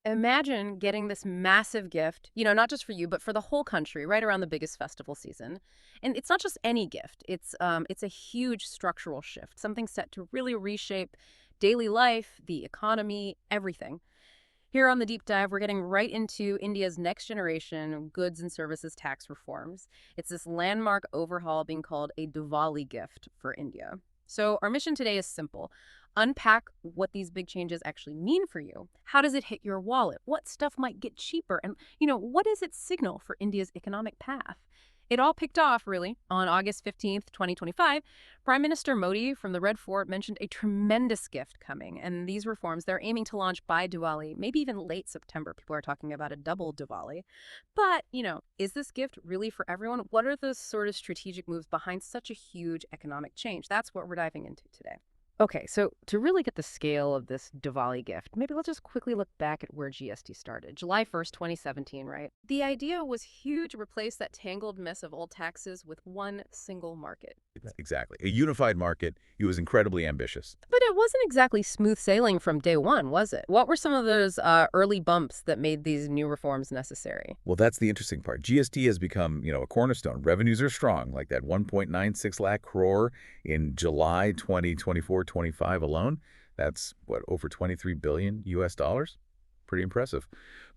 Imagine getting this massive gift, not just for you, but for the whole country, right around the biggest festival season. And it's not just any gift. It's a huge structural shift, something set to really reshape daily life, the economy, everything. Here on the deep dive, we're getting right into India's next generation goods and services tax reforms. It's this landmark overhaul being called a Diwali gift for India. So, our mission today is simple: unpack what these big changes actually mean for you. How does it hit your wallet? What stuff might get cheaper? And, what does it signal for India's economic path? It all picked off, really, on August 15th, 2025. Prime Minister Modi from the Red Fort mentioned a tremendous gift coming, and these reforms they're aiming to launch by Diwali, maybe even late September. People are talking about a double Diwali. But, is this gift really for everyone? What are the sort of strategic moves behind such a huge economic change? That's what we're diving into today. Okay, so to really get the scale of this Diwali gift, maybe let's just quickly look back at where GST started. July 1st, 2017, right? The idea was huge: replace that tangled mess of old taxes with one single market. Exactly. A unified market. He was incredibly ambitious. But it wasn't exactly smooth sailing from day one, was it? What were some of those early bumps that made these new reforms necessary? Well, that's the interesting part. GST has become, a cornerstone. Revenues are strong, like that 1.96 lakh crore in July 2024-25 alone. That's what, over 23 billion US dollars? Pretty impressive.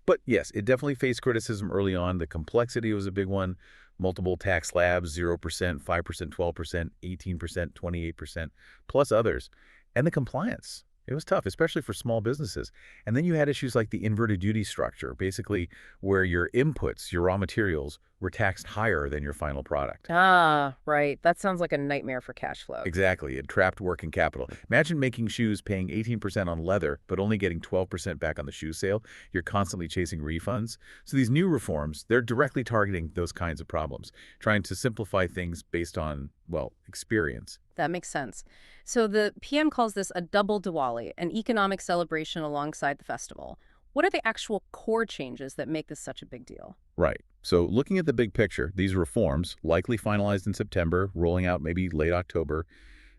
But yes, it definitely faced criticism early on. The complexity was a big one. Multiple tax slabs, 0%, 5%, 12%, 18%, 28%, plus others. And the compliance. It was tough, especially for small businesses. And then you had issues like the inverted duty structure, basically where your inputs, your raw materials, were taxed higher than your final product. Ah, right. That sounds like a nightmare for cash flow. Exactly. It trapped working capital. Imagine making shoes paying 18% on leather, but only getting 12% back on the shoe sale. You're constantly chasing refunds. So these new reforms, they're directly targeting those kinds of problems, trying to simplify things based on, well, experience. That makes sense. So the PM calls this a double Diwali, an economic celebration alongside the festival. What are the actual core changes that make this such a big deal? Right. So looking at the big picture, these reforms, likely finalized in September, rolling out maybe late October,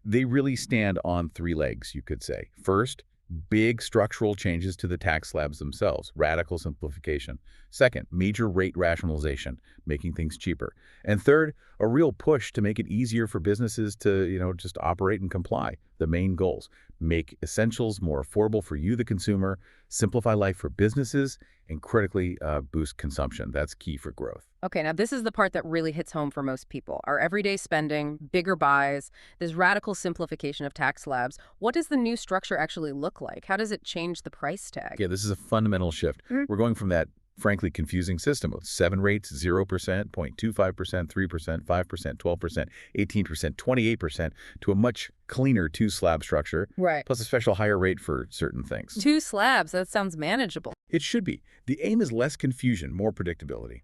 they really stand on three legs, you could say. First, big structural changes to the tax slabs themselves, radical simplification. Second, major rate rationalization, making things cheaper. And third, a real push to make it easier for businesses to, just operate and comply. The main goals: make essentials more affordable for you, the consumer, simplify life for businesses, and critically boost consumption. That's key for growth. Okay, now this is the part that really hits home for most people. Our everyday spending, bigger buys, this radical simplification of tax slabs. What does the new structure actually look like? How does it change the price tag? Yeah, this is a fundamental shift. We're going from that frankly confusing system with 7 rates, 0%, 0.25%, 3%, 5%, 12%, 18%, 28%, to a much cleaner two-slab structure, Right. plus a special higher rate for certain things. Two slabs, that sounds manageable. It should be. The aim is less confusion, more predictability.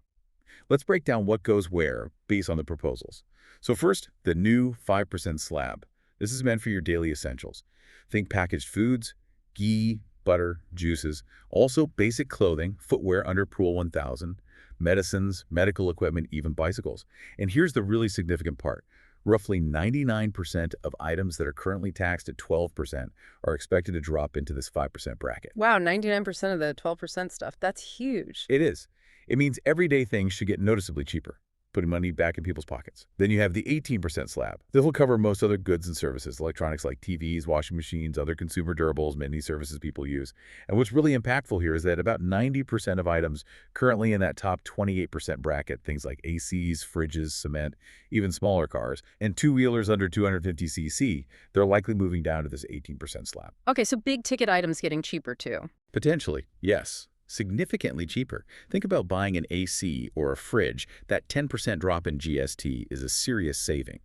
Let's break down what goes where based on the proposals. So first, the new 5% slab. This is meant for your daily essentials. Think packaged foods, ghee, butter, juices, also basic clothing, footwear under Pool 1000, medicines, medical equipment, even bicycles. And here's the really significant part. Roughly 99% of items that are currently taxed at 12% are expected to drop into this 5% bracket. Wow, 99% of the 12% stuff. That's huge. It is. It means everyday things should get noticeably cheaper, putting money back in people's pockets. Then you have the 18% slab. This will cover most other goods and services, electronics like TVs, washing machines, other consumer durables, many services people use. And what's really impactful here is that about 90% of items currently in that top 28% bracket, things like ACs, fridges, cement, even smaller cars, and two-wheelers under 250cc, they're likely moving down to this 18% slab. Okay, so big ticket items getting cheaper too. Potentially, yes. Significantly cheaper. Think about buying an AC or a fridge. That 10% drop in GST is a serious saving.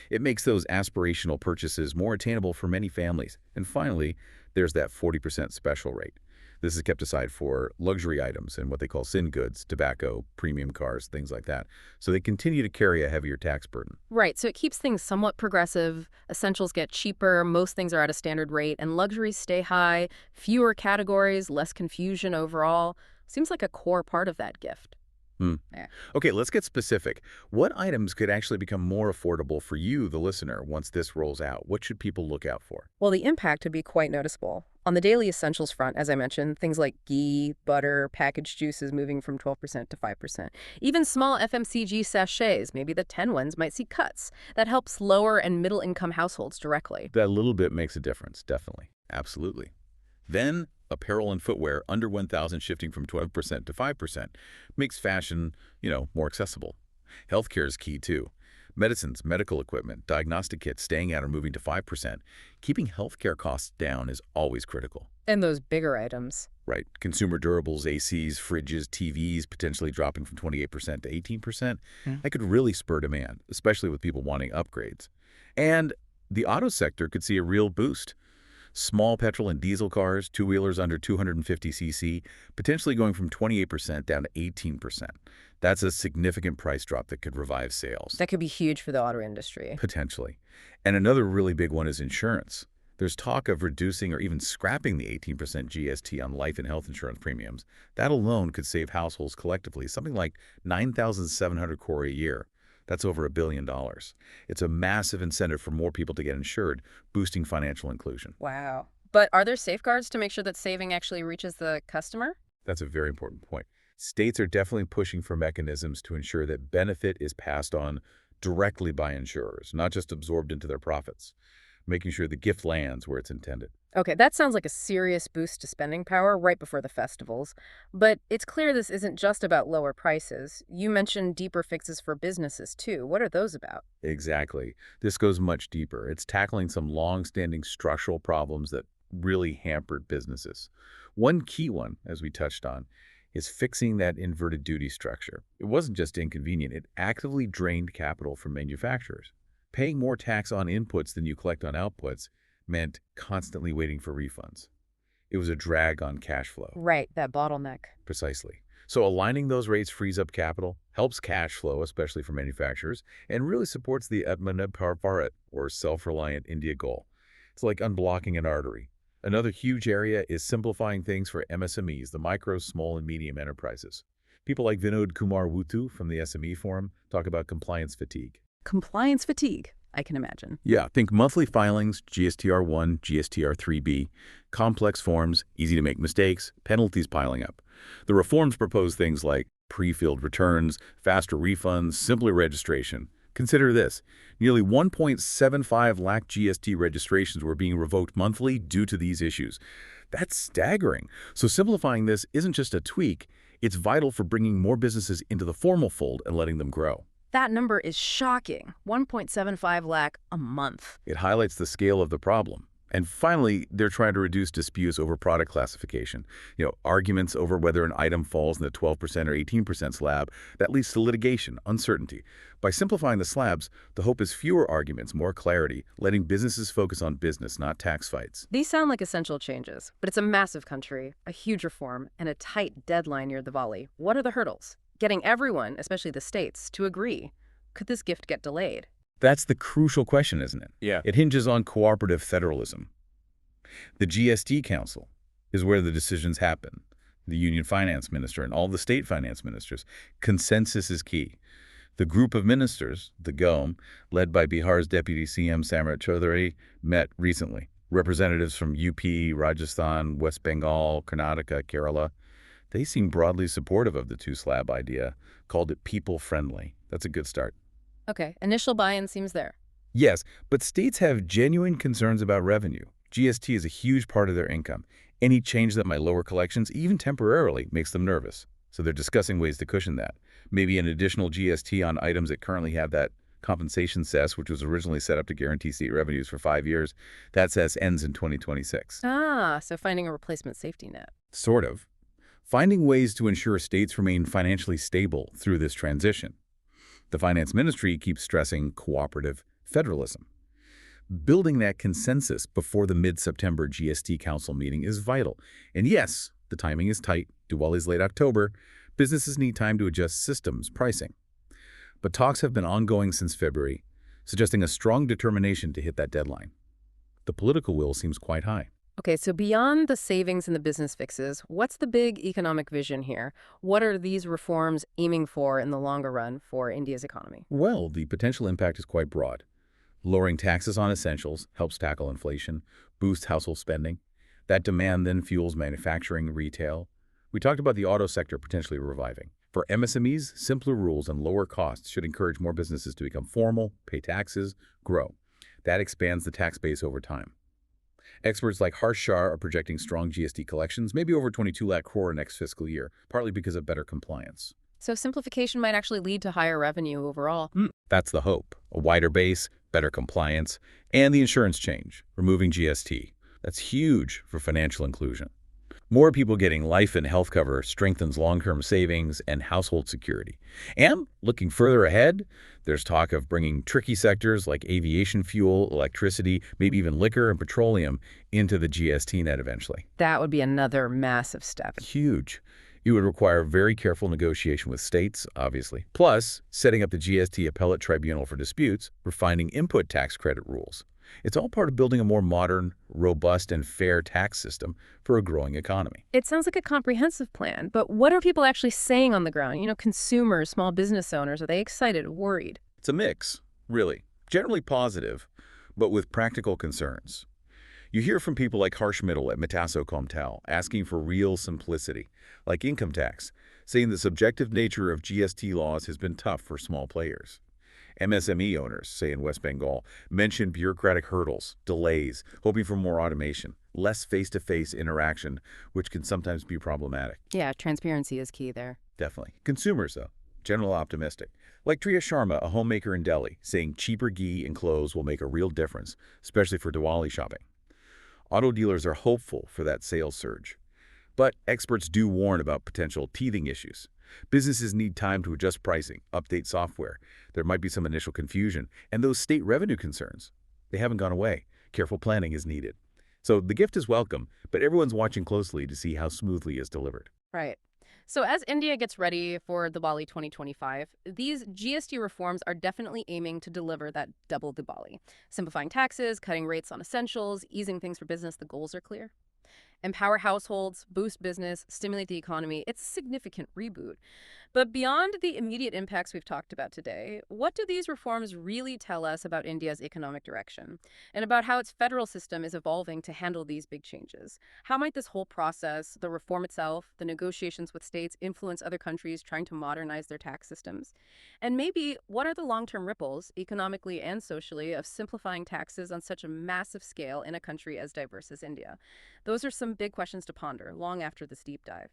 It makes those aspirational purchases more attainable for many families. And finally, there's that 40% special rate. This is kept aside for luxury items and what they call sin goods, tobacco, premium cars, things like that. So they continue to carry a heavier tax burden. Right, so it keeps things somewhat progressive. Essentials get cheaper, most things are at a standard rate, and luxuries stay high. Fewer categories, less confusion overall. Seems like a core part of that gift. Yeah. Okay, let's get specific. What items could actually become more affordable for you, the listener, once this rolls out? What should people look out for? Well, the impact could be quite noticeable. On the daily essentials front, as I mentioned, things like ghee, butter, packaged juices moving from 12% to 5%. Even small FMCG sachets, maybe the 10 ones, might see cuts. That helps lower and middle-income households directly. That little bit makes a difference, definitely. Absolutely. Then, apparel and footwear under 1,000 shifting from 12% to 5% makes fashion, more accessible. Healthcare is key too. Medicines, medical equipment, diagnostic kits staying at or moving to 5%. Keeping healthcare costs down is always critical. And those bigger items. Right. Consumer durables, ACs, fridges, TVs potentially dropping from 28% to 18%. That could really spur demand, especially with people wanting upgrades. And the auto sector could see a real boost. Small petrol and diesel cars, two-wheelers under 250 cc, potentially going from 28% down to 18%. That's a significant price drop that could revive sales. That could be huge for the auto industry. Potentially. And another really big one is insurance. There's talk of reducing or even scrapping the 18% GST on life and health insurance premiums. That alone could save households collectively something like 9,700 crore a year. That's over $1 billion. It's a massive incentive for more people to get insured, boosting financial inclusion. Wow. But are there safeguards to make sure that saving actually reaches the customer? That's a very important point. States are definitely pushing for mechanisms to ensure that benefit is passed on directly by insurers, not just absorbed into their profits, making sure the gift lands where it's intended. Okay, that sounds like a serious boost to spending power right before the festivals. But it's clear this isn't just about lower prices. You mentioned deeper fixes for businesses, too. What are those about? Exactly. This goes much deeper. It's tackling some long-standing structural problems that really hampered businesses. One key one, as we touched on, is fixing that inverted duty structure. It wasn't just inconvenient, it actively drained capital from manufacturers. Paying more tax on inputs than you collect on outputs meant constantly waiting for refunds. It was a drag on cash flow. Right, that bottleneck. Precisely. So aligning those rates frees up capital, helps cash flow, especially for manufacturers, and really supports the Atmanirbhar Bharat, or self-reliant India goal. It's like unblocking an artery. Another huge area is simplifying things for MSMEs, the micro, small, and medium enterprises. People like Vinod Kumar Wutu from the SME Forum talk about compliance fatigue. Compliance fatigue, I can imagine. Yeah, think monthly filings, GSTR1, GSTR3B, complex forms, easy to make mistakes, penalties piling up. The reforms propose things like pre-filled returns, faster refunds, simpler registration. Consider this. Nearly 1.75 lakh GST registrations were being revoked monthly due to these issues. That's staggering. So simplifying this isn't just a tweak, it's vital for bringing more businesses into the formal fold and letting them grow. That number is shocking. 1.75 lakh a month. It highlights the scale of the problem. And finally, they're trying to reduce disputes over product classification. Arguments over whether an item falls in the 12% or 18% slab, that leads to litigation, uncertainty. By simplifying the slabs, the hope is fewer arguments, more clarity, letting businesses focus on business, not tax fights. These sound like essential changes, but it's a massive country, a huge reform, and a tight deadline near Diwali. What are the hurdles? Getting everyone, especially the states, to agree. Could this gift get delayed? That's the crucial question, isn't it? Yeah. It hinges on cooperative federalism. The GST Council is where the decisions happen. The Union Finance Minister and all the state finance ministers. Consensus is key. The group of ministers, the GOM, led by Bihar's Deputy CM Samrat Chaudhary, met recently. Representatives from UP, Rajasthan, West Bengal, Karnataka, Kerala. They seem broadly supportive of the two-slab idea, called it people-friendly. That's a good start. Okay, initial buy-in seems there. Yes, but states have genuine concerns about revenue. GST is a huge part of their income. Any change that might lower collections, even temporarily, makes them nervous. So they're discussing ways to cushion that. Maybe an additional GST on items that currently have that compensation cess, which was originally set up to guarantee state revenues for 5 years. That cess ends in 2026. So finding a replacement safety net. Sort of. Finding ways to ensure states remain financially stable through this transition. The Finance Ministry keeps stressing cooperative federalism. Building that consensus before the mid-September GST Council meeting is vital. And yes, the timing is tight. Diwali's late October. Businesses need time to adjust systems, pricing. But talks have been ongoing since February, suggesting a strong determination to hit that deadline. The political will seems quite high. Okay, so beyond the savings and the business fixes, what's the big economic vision here? What are these reforms aiming for in the longer run for India's economy? Well, the potential impact is quite broad. Lowering taxes on essentials helps tackle inflation, boost household spending. That demand then fuels manufacturing, retail. We talked about the auto sector potentially reviving. For MSMEs, simpler rules and lower costs should encourage more businesses to become formal, pay taxes, grow. That expands the tax base over time. Experts like Harsh Shah are projecting strong GST collections, maybe over 22 lakh crore next fiscal year, partly because of better compliance. So simplification might actually lead to higher revenue overall. That's the hope. A wider base, better compliance, and the insurance change, removing GST. That's huge for financial inclusion. More people getting life and health cover strengthens long-term savings and household security. And looking further ahead, there's talk of bringing tricky sectors like aviation fuel, electricity, maybe even liquor and petroleum into the GST net eventually. That would be another massive step. Huge. It would require very careful negotiation with states, obviously, plus setting up the GST appellate tribunal for disputes, refining input tax credit rules. It's all part of building a more modern, robust, and fair tax system for a growing economy. It sounds like a comprehensive plan, but what are people actually saying on the ground? Consumers, small business owners, are they excited, worried? It's a mix, really. Generally positive, but with practical concerns. You hear from people like Harsh Mittal at Mitasso Comtel asking for real simplicity, like income tax, saying the subjective nature of GST laws has been tough for small players. MSME owners, say in West Bengal, mention bureaucratic hurdles, delays, hoping for more automation, less face-to-face interaction, which can sometimes be problematic. Yeah, transparency is key there. Definitely. Consumers, though, generally optimistic. Like Triya Sharma, a homemaker in Delhi, saying cheaper ghee and clothes will make a real difference, especially for Diwali shopping. Auto dealers are hopeful for that sales surge. But experts do warn about potential teething issues. Businesses need time to adjust pricing, update software. There might be some initial confusion. And those state revenue concerns, they haven't gone away. Careful planning is needed. So the gift is welcome, but everyone's watching closely to see how smoothly it's delivered. Right. So as India gets ready for Diwali 2025, these GST reforms are definitely aiming to deliver that double Diwali. Simplifying taxes, cutting rates on essentials, easing things for business, the goals are clear. Empower households, boost business, stimulate the economy. It's a significant reboot. But beyond the immediate impacts we've talked about today, what do these reforms really tell us about India's economic direction and about how its federal system is evolving to handle these big changes? How might this whole process, the reform itself, the negotiations with states influence other countries trying to modernize their tax systems? And maybe what are the long-term ripples, economically and socially, of simplifying taxes on such a massive scale in a country as diverse as India? Those are some big questions to ponder long after this deep dive.